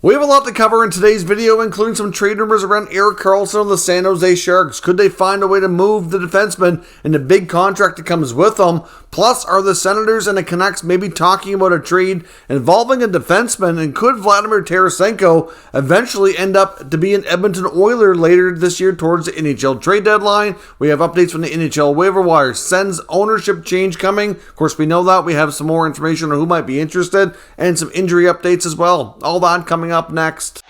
We have a lot to cover in today's video, including some trade rumors around Erik Karlsson of the San Jose Sharks. Could they find a way to move the defenseman and the big contract that comes with them? Plus, are the Senators and the Canucks maybe talking about a trade involving a defenseman? And could Vladimir Tarasenko eventually end up to be an Edmonton Oiler later this year towards the NHL trade deadline? We have updates from the NHL waiver wire. Sens ownership change coming. Of course, we know that. We have some more information on who might be interested and some injury updates as well. All that coming up next.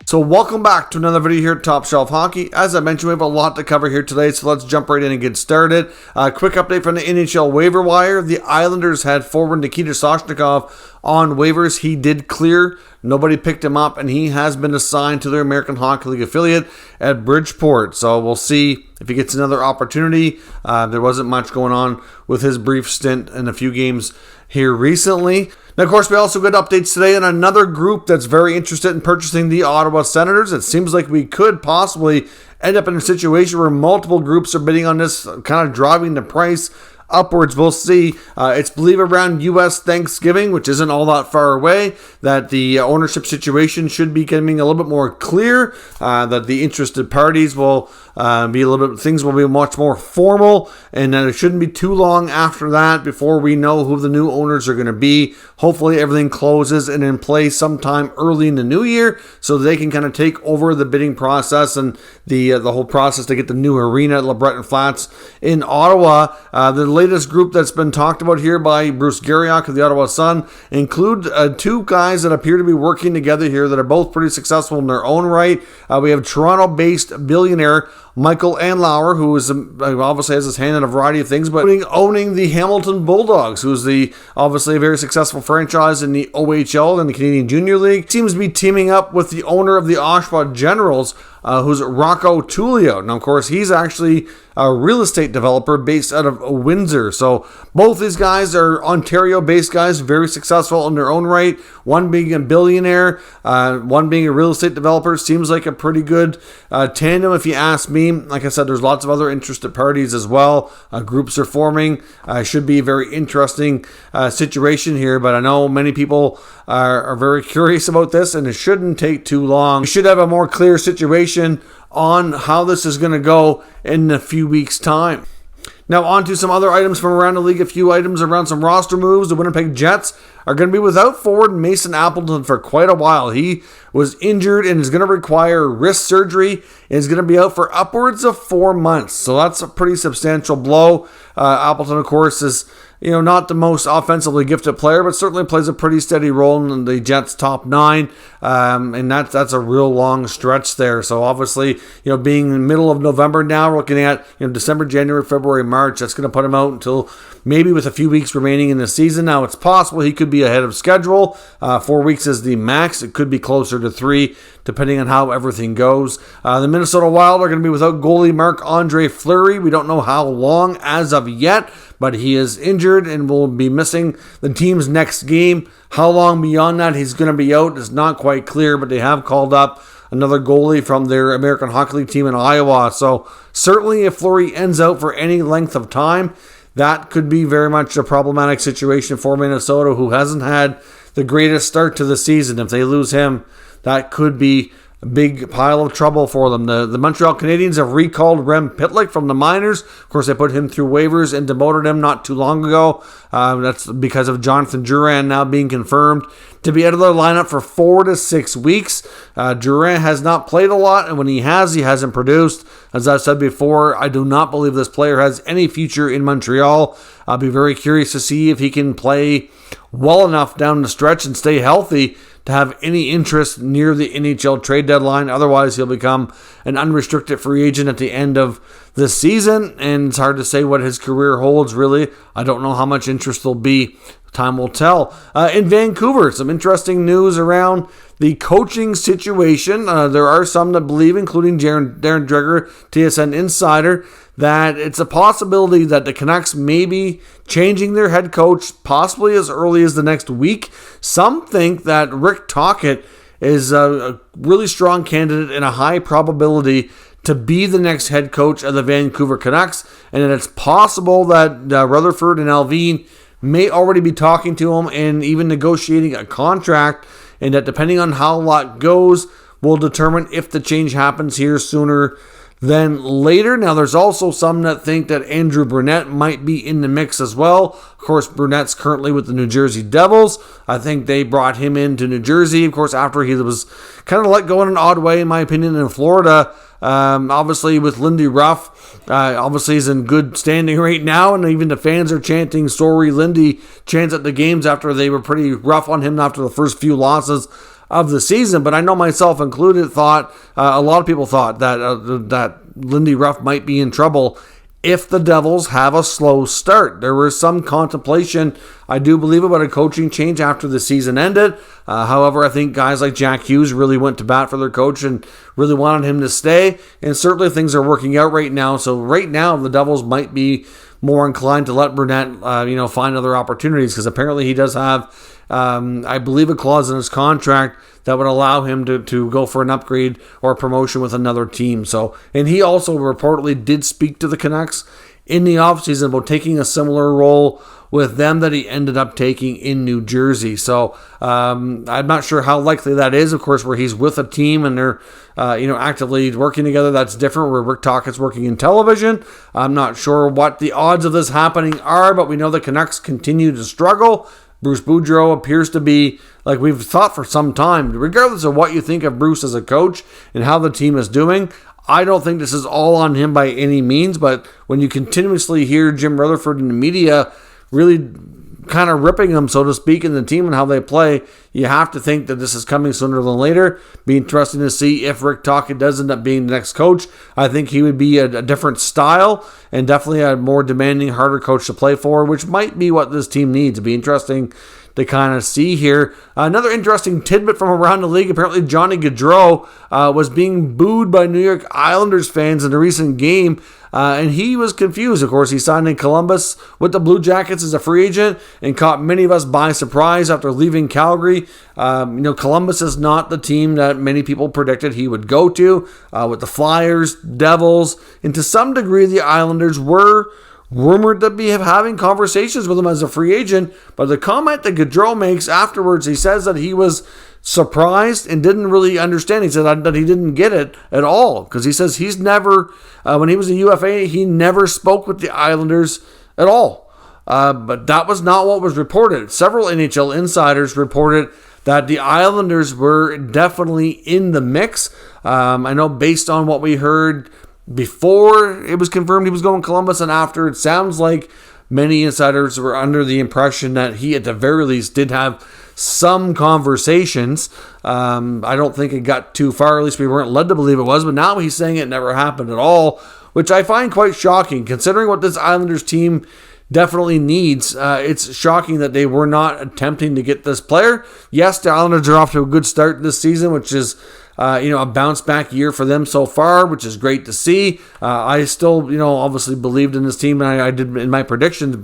So welcome back to another video here at Top Shelf Hockey. As I mentioned, we have a lot to cover here today, so let's jump right in and get started. Quick update from the NHL waiver wire. The Islanders had forward Nikita Soshnikov on waivers. He did clear. Nobody picked him up, and he has been assigned to their American Hockey League affiliate at Bridgeport. So we'll see if he gets another opportunity. There wasn't much going on with his brief stint in a few games here recently. Now, of course, we also got updates today on another group that's very interested in purchasing the Ottawa Senators. It seems like we could possibly end up in a situation where multiple groups are bidding on this, kind of driving the price upwards. We'll see. It's believed around U.S. Thanksgiving, which isn't all that far away, that the ownership situation should be becoming a little bit more clear, that the interested parties will be a little bit, things will be much more formal, and that it shouldn't be too long after that before we know who the new owners are going to be. Hopefully everything closes and in place sometime early in the new year so they can kind of take over the bidding process and the whole process to get the new arena at LeBreton Flats in Ottawa. The latest group that's been talked about here by Bruce Garriock of the Ottawa Sun include two guys that appear to be working together here that are both pretty successful in their own right. We have Toronto-based billionaire Michael Andlauer, who is obviously has his hand in a variety of things, but owning the Hamilton Bulldogs, who's obviously a very successful franchise in the OHL and the Canadian Junior League. Seems to be teaming up with the owner of the Oshawa Generals, who's Rocco Tullio. Now, of course, he's actually a real estate developer based out of Windsor. So both these guys are Ontario-based guys, very successful in their own right. One being a billionaire, one being a real estate developer. Seems like a pretty good tandem, if you ask me. Like I said, there's lots of other interested parties as well. Groups are forming. Should be a very interesting situation here, but I know many people are very curious about this, and it shouldn't take too long. We should have a more clear situation on how this is going to go in a few weeks' time. Now on to some other items from around the league. A few items around some roster moves. The Winnipeg Jets are going to be without forward Mason Appleton for quite a while. He was injured and is going to require wrist surgery and is going to be out for upwards of 4 months. So that's a pretty substantial blow. Appleton, of course, is not the most offensively gifted player, but certainly plays a pretty steady role in the Jets' top nine, and that's a real long stretch there. So obviously, being in the middle of November now, we're looking at December, January, February, March. That's going to put him out until maybe with a few weeks remaining in the season. Now it's possible he could be ahead of schedule. 4 weeks is the max. It could be closer to 3, depending on how everything goes. The Minnesota Wild are going to be without goalie Marc-Andre Fleury. We don't know how long as of yet, but he is injured and will be missing the team's next game. How long beyond that he's going to be out is not quite clear, but they have called up another goalie from their American Hockey League team in Iowa. So certainly if Fleury ends out for any length of time, that could be very much a problematic situation for Minnesota, who hasn't had the greatest start to the season. If they lose him, that could be a big pile of trouble for them. The Montreal Canadiens have recalled Rem Pitlick from the minors. Of course, they put him through waivers and demoted him not too long ago. That's because of Jonathan Drouin now being confirmed to be out of their lineup for 4 to 6 weeks. Drouin has not played a lot, and when he hasn't produced. As I've said before, I do not believe this player has any future in Montreal. I'll be very curious to see if he can play well enough down the stretch and stay healthy to have any interest near the NHL trade deadline. Otherwise, he'll become an unrestricted free agent at the end of this season, and it's hard to say what his career holds, really. I don't know how much interest there'll be. Time will tell. In Vancouver, some interesting news around the coaching situation. There are some that believe, including Darren Dreger, TSN Insider, that it's a possibility that the Canucks may be changing their head coach possibly as early as the next week. Some think that Rick Tocchet is a really strong candidate and a high probability to be the next head coach of the Vancouver Canucks, and that it's possible that Rutherford and Alvin may already be talking to him and even negotiating a contract, and that depending on how a lot goes will determine if the change happens here sooner than later. Now, there's also some that think that Andrew Brunette might be in the mix as well. Of course, Brunette's currently with the New Jersey Devils. I think they brought him into New Jersey, of course, after he was kind of let go in an odd way, in my opinion, in Florida. Obviously, with Lindy Ruff, obviously he's in good standing right now, and even the fans are chanting "Sorry, Lindy" chants at the games after they were pretty rough on him after the first few losses of the season. But I know myself included thought, a lot of people thought that Lindy Ruff might be in trouble if the Devils have a slow start. There was some contemplation, I do believe, about a coaching change after the season ended. However, I think guys like Jack Hughes really went to bat for their coach and really wanted him to stay. And certainly things are working out right now. So right now, the Devils might be more inclined to let Brunette, find other opportunities, because apparently he does have, I believe, a clause in his contract that would allow him to go for an upgrade or a promotion with another team. So, and he also reportedly did speak to the Canucks in the offseason about taking a similar role with them that he ended up taking in New Jersey. So I'm not sure how likely that is. Of course, where he's with a team and they're actively working together, that's different. Where Rick Tocchet's working in television, I'm not sure what the odds of this happening are, but we know the Canucks continue to struggle. Bruce Boudreau appears to be, like we've thought for some time, regardless of what you think of Bruce as a coach and how the team is doing, I don't think this is all on him by any means. But when you continuously hear Jim Rutherford in the media really kind of ripping them, so to speak, in the team and how they play, you have to think that this is coming sooner than later. Be interesting to see if Rick Tocchet does end up being the next coach. I think he would be a different style and definitely a more demanding, harder coach to play for, which might be what this team needs. It'd be interesting to kind of see here. Another interesting tidbit from around the league, apparently Johnny Gaudreau was being booed by New York Islanders fans in a recent game, and he was confused. Of course, he signed in Columbus with the Blue Jackets as a free agent and caught many of us by surprise after leaving Calgary. Columbus is not the team that many people predicted he would go to, with the Flyers, Devils, and to some degree the Islanders were rumored to be having conversations with him as a free agent. But the comment that Gaudreau makes afterwards, he says that he was surprised and didn't really understand. He said that he didn't get it at all, because he says he's never, when he was a UFA, he never spoke with the Islanders at all. But that was not what was reported. Several NHL insiders reported that the Islanders were definitely in the mix. I know based on what we heard before it was confirmed he was going to Columbus, and after, it sounds like many insiders were under the impression that he at the very least did have some conversations. I don't think it got too far, at least we weren't led to believe it was, but now he's saying it never happened at all, which I find quite shocking considering what this Islanders team definitely needs. It's shocking that they were not attempting to get this player. Yes, the Islanders are off to a good start this season, which is a bounce back year for them so far, which is great to see. I still, obviously believed in this team, and I did in my predictions,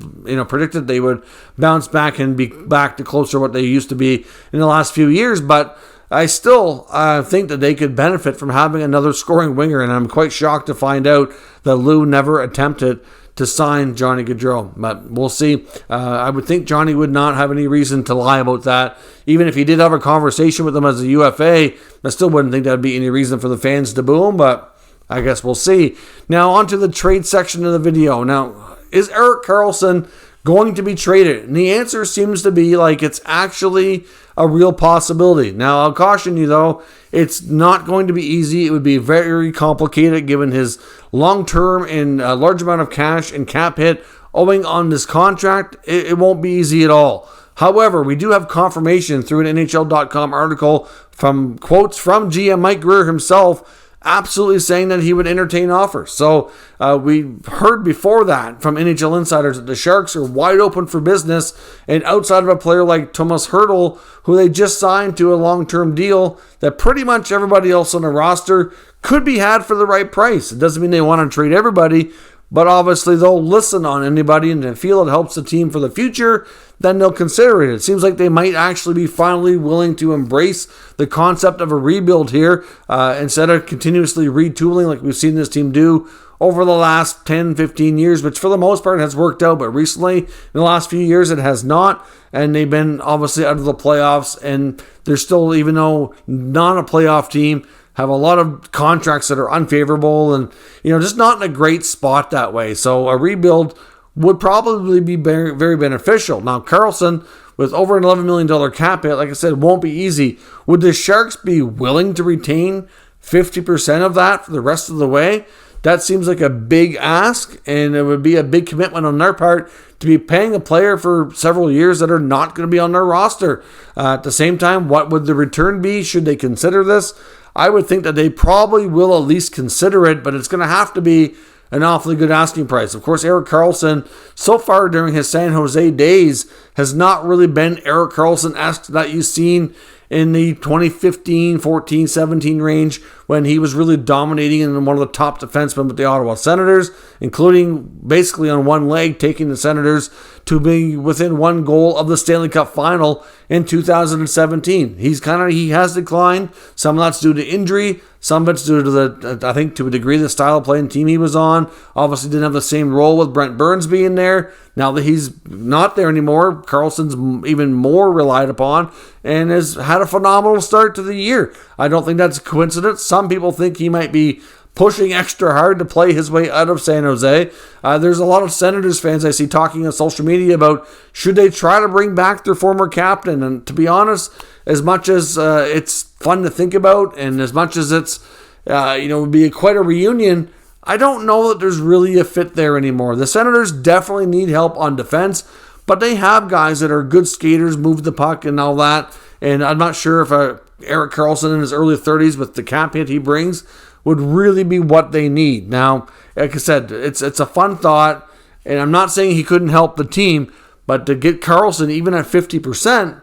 predicted they would bounce back and be back to closer to what they used to be in the last few years. But I still think that they could benefit from having another scoring winger, and I'm quite shocked to find out that Lou never attempted to sign Johnny Gaudreau, but we'll see. I would think Johnny would not have any reason to lie about that. Even if he did have a conversation with them as a UFA, I still wouldn't think that would be any reason for the fans to boo him, but I guess we'll see. Now, on to the trade section of the video. Now, is Erik Karlsson going to be traded? And the answer seems to be like it's actually a real possibility. Now, I'll caution you, though, it's not going to be easy. It would be very complicated given his long-term and large amount of cash and cap hit owing on this contract. It won't be easy at all. However, we do have confirmation through an NHL.com article from quotes from GM Mike Grier himself absolutely saying that he would entertain offers. So we heard before that from NHL insiders that the Sharks are wide open for business, and outside of a player like Thomas Hertl, who they just signed to a long-term deal, that pretty much everybody else on the roster could be had for the right price. It doesn't mean they want to trade everybody, but obviously they'll listen on anybody and they feel it helps the team for the future, then they'll consider it. It seems like they might actually be finally willing to embrace the concept of a rebuild here instead of continuously retooling like we've seen this team do over the last 10, 15 years, which for the most part has worked out, but recently, in the last few years, it has not, and they've been obviously out of the playoffs, and they're still, even though not a playoff team, have a lot of contracts that are unfavorable and, just not in a great spot that way. So a rebuild would probably be very, very beneficial. Now, Karlsson, with over an $11 million cap hit, like I said, won't be easy. Would the Sharks be willing to retain 50% of that for the rest of the way? That seems like a big ask, and it would be a big commitment on their part to be paying a player for several years that are not going to be on their roster. At the same time, what would the return be should they consider this? I would think that they probably will at least consider it, but it's going to have to be an awfully good asking price. Of course, Erik Karlsson, so far during his San Jose days, has not really been Erik Karlsson-esque that you've seen in the 2015, 14, 17 range when he was really dominating and one of the top defensemen with the Ottawa Senators, including basically on one leg taking the Senators to be within one goal of the Stanley Cup final in 2017. He has declined. Some of that's due to injury. Some of it's due to I think to a degree, the style of play and team he was on. Obviously didn't have the same role with Brent Burns being there. Now that he's not there anymore, Karlsson's even more relied upon and has had a phenomenal start to the year. I don't think that's a coincidence. Some people think he might be pushing extra hard to play his way out of San Jose. There's a lot of Senators fans I see talking on social media about should they try to bring back their former captain. And to be honest, as much as it's fun to think about and as much as it's would be quite a reunion, I don't know that there's really a fit there anymore. The Senators definitely need help on defense, but they have guys that are good skaters, move the puck and all that. And I'm not sure if Erik Karlsson in his early 30s with the cap hit he brings would really be what they need. Now, like I said, it's a fun thought, and I'm not saying he couldn't help the team, but to get Karlsson even at 50%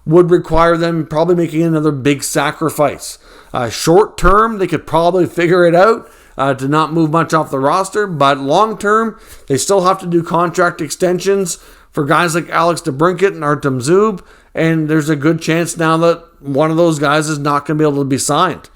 would require them probably making another big sacrifice. Short term, they could probably figure it out to not move much off the roster, but long term, they still have to do contract extensions for guys like Alex DeBrincat and Artem Zub, and there's a good chance now that one of those guys is not going to be able to be signed.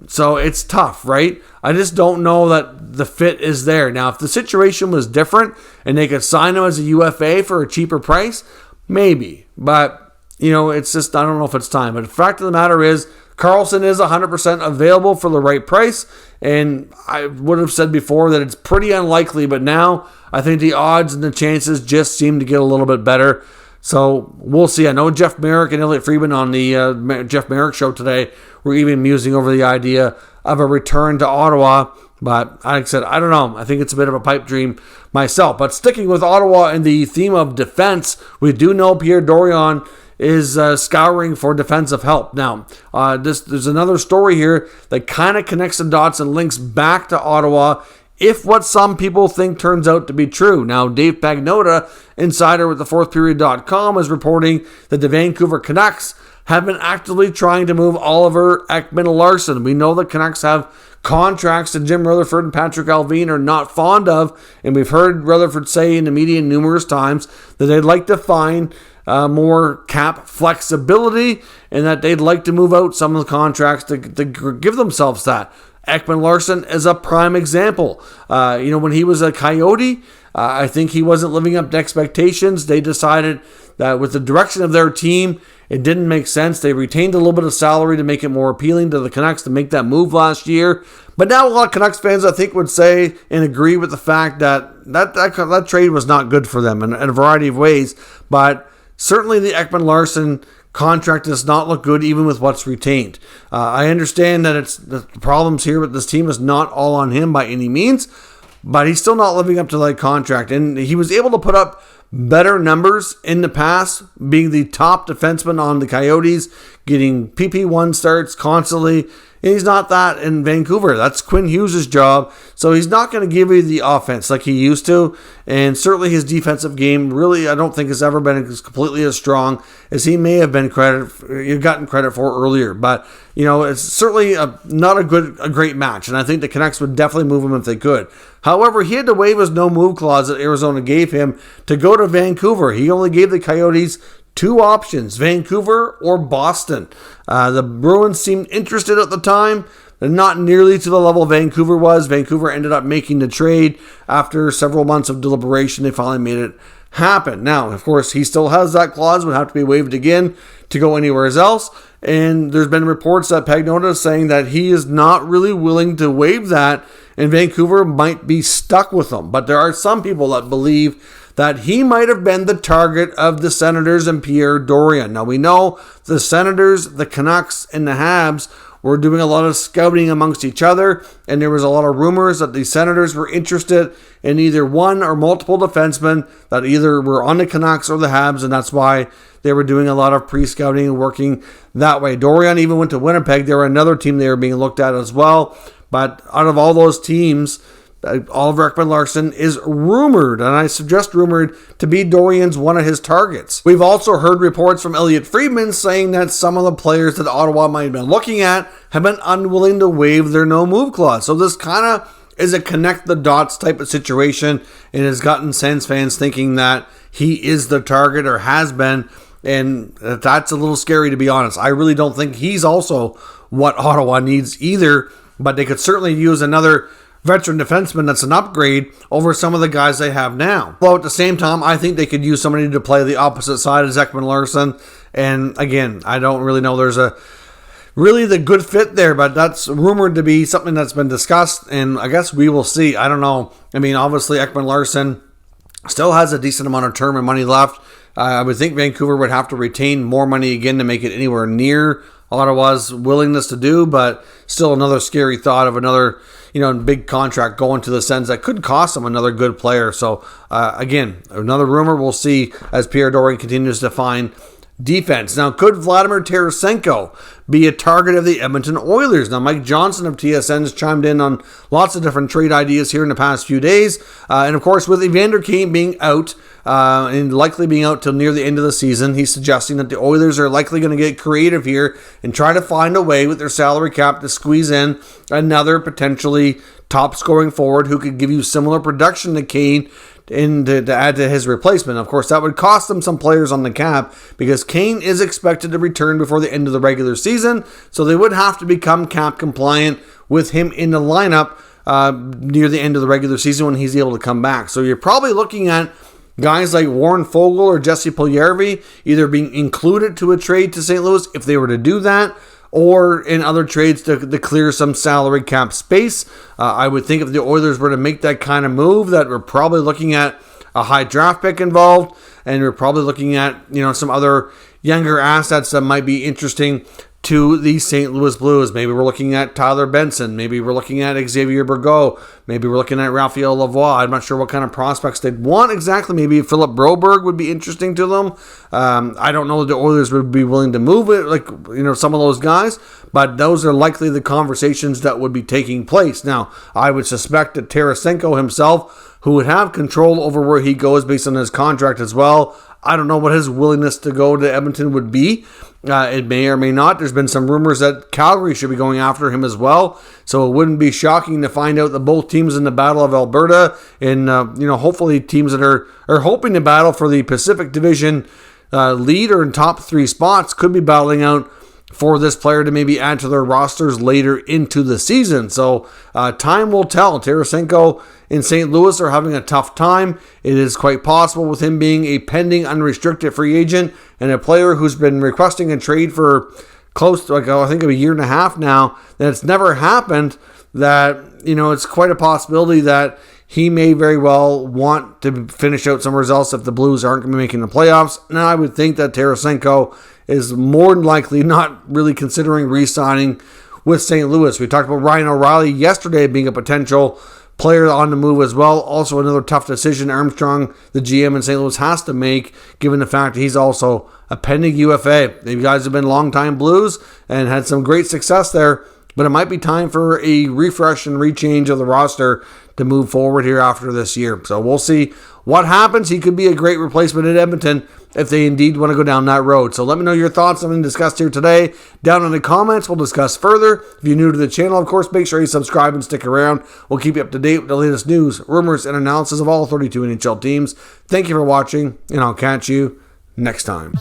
So it's tough, right? I just don't know that the fit is there. Now, if the situation was different and they could sign him as a UFA for a cheaper price, maybe. But, it's just, I don't know if it's time. But the fact of the matter is, Karlsson is 100% available for the right price. And I would have said before that it's pretty unlikely, but now I think the odds and the chances just seem to get a little bit better. So we'll see. I know Jeff Merrick and Elliot Friedman on the Jeff Merrick show today were even musing over the idea of a return to Ottawa. But like I said, I don't know. I think it's a bit of a pipe dream myself. But sticking with Ottawa and the theme of defense, we do know Pierre Dorion is scouring for defensive help. Now, there's another story here that kind of connects the dots and links back to Ottawa if what some people think turns out to be true. Now, Dave Pagnotta, insider with thefourthperiod.com, is reporting that the Vancouver Canucks have been actively trying to move Oliver Ekman-Larsson. We know the Canucks have contracts that Jim Rutherford and Patrick Allvin are not fond of, and we've heard Rutherford say in the media numerous times that they'd like to find more cap flexibility and that they'd like to move out some of the contracts to give themselves that. Ekman-Larsson is a prime example. When he was a Coyote, I think he wasn't living up to expectations. They decided that with the direction of their team, it didn't make sense. They retained a little bit of salary to make it more appealing to the Canucks to make that move last year. But now a lot of Canucks fans, I think, would say and agree with the fact that trade was not good for them in a variety of ways. But certainly the Ekman-Larsson contract does not look good even with what's retained. I understand that the problems here with this team is not all on him by any means, but he's still not living up to that contract. And he was able to put up better numbers in the past, being the top defenseman on the Coyotes, getting PP1 starts constantly He's not that in Vancouver. That's Quinn Hughes' job. So he's not going to give you the offense like he used to. And certainly his defensive game really, I don't think has ever been completely as strong as he may have been gotten credit for earlier. But, it's certainly not a great match. And I think the Canucks would definitely move him if they could. However, he had to waive his no-move clause that Arizona gave him to go to Vancouver. He only gave the Coyotes 2 options, Vancouver or Boston. The Bruins seemed interested at the time, but not nearly to the level Vancouver was. Vancouver ended up making the trade. After several months of deliberation, they finally made it happen. Now, of course, he still has that clause, would have to be waived again to go anywhere else. And there's been reports that Pagnotta is saying that he is not really willing to waive that, and Vancouver might be stuck with him. But there are some people that believe that he might have been the target of the Senators and Pierre Dorion. Now, we know the Senators, the Canucks, and the Habs were doing a lot of scouting amongst each other, and there was a lot of rumors that the Senators were interested in either one or multiple defensemen that either were on the Canucks or the Habs, and that's why they were doing a lot of pre-scouting and working that way. Dorion even went to Winnipeg. There were another team they were being looked at as well, but out of all those teams, Oliver Ekman-Larsson is rumored, and I suggest rumored, to be Dorion's one of his targets. We've also heard reports from Elliot Friedman saying that some of the players that Ottawa might have been looking at have been unwilling to waive their no-move clause. So this kind of is a connect-the-dots type of situation, and has gotten Sens fans thinking that he is the target or has been, and that's a little scary, to be honest. I really don't think he's also what Ottawa needs either, but they could certainly use another veteran defenseman that's an upgrade over some of the guys they have now. Well, at the same time, I think they could use somebody to play the opposite side of Ekman-Larsson. And again, I don't really know there's a really the good fit there, but that's rumored to be something that's been discussed, and I guess we will see. I don't know. I mean, obviously Ekman-Larsson still has a decent amount of term and money left. I would think Vancouver would have to retain more money again to make it anywhere near Ottawa's willingness to do, but still another scary thought of another big contract going to the Sens that could cost them another good player. So again, another rumor. We'll see as Pierre Dorion continues to find defense. Now, could Vladimir Tarasenko be a target of the Edmonton Oilers? Now, Mike Johnson of TSN has chimed in on lots of different trade ideas here in the past few days. And of course, with Evander Kane being out, and likely being out till near the end of the season, he's suggesting that the Oilers are likely going to get creative here and try to find a way with their salary cap to squeeze in another potentially top scoring forward who could give you similar production to Kane and to add to his replacement. Of course, that would cost them some players on the cap because Kane is expected to return before the end of the regular season, so they would have to become cap compliant with him in the lineup near the end of the regular season when he's able to come back. So you're probably looking at guys like Warren Fogle or Jesse Puljujarvi either being included to a trade to St. Louis if they were to do that, or in other trades to clear some salary cap space. I would think if the Oilers were to make that kind of move, that we're probably looking at a high draft pick involved, and we're probably looking at some other younger assets that might be interesting to the St. Louis Blues. Maybe we're looking at Tyler Benson. Maybe we're looking at Xavier Bourgault. Maybe we're looking at Raphael Lavoie. I'm not sure what kind of prospects they'd want exactly. Maybe Philip Broberg would be interesting to them. I don't know that the Oilers would be willing to move it, some of those guys, but those are likely the conversations that would be taking place. Now, I would suspect that Tarasenko himself, who would have control over where he goes based on his contract as well, I don't know what his willingness to go to Edmonton would be. It may or may not. There's been some rumors that Calgary should be going after him as well. So it wouldn't be shocking to find out that both teams in the Battle of Alberta and, hopefully teams that are hoping to battle for the Pacific Division lead or in top 3 spots could be battling out for this player to maybe add to their rosters later into the season. So time will tell. Tarasenko in St. Louis are having a tough time. It is quite possible with him being a pending unrestricted free agent and a player who's been requesting a trade for close to, I think, a year and a half now, that it's never happened, that, it's quite a possibility that he may very well want to finish out somewhere else if the Blues aren't going to be making the playoffs. Now, I would think that Tarasenko is more than likely not really considering re-signing with St. Louis. We talked about Ryan O'Reilly yesterday being a potential player on the move as well. Also another tough decision Armstrong, the GM in St. Louis, has to make, given the fact that he's also a pending UFA. These guys have been longtime Blues and had some great success there but it might be time for a refresh and rechange of the roster to move forward here after this year. So we'll see what happens. He could be a great replacement in Edmonton if they indeed want to go down that road. So let me know your thoughts on something discussed here today down in the comments. We'll discuss further. If you're new to the channel, of course, make sure you subscribe and stick around. We'll keep you up to date with the latest news, rumors, and analysis of all 32 NHL teams. Thank you for watching, and I'll catch you next time.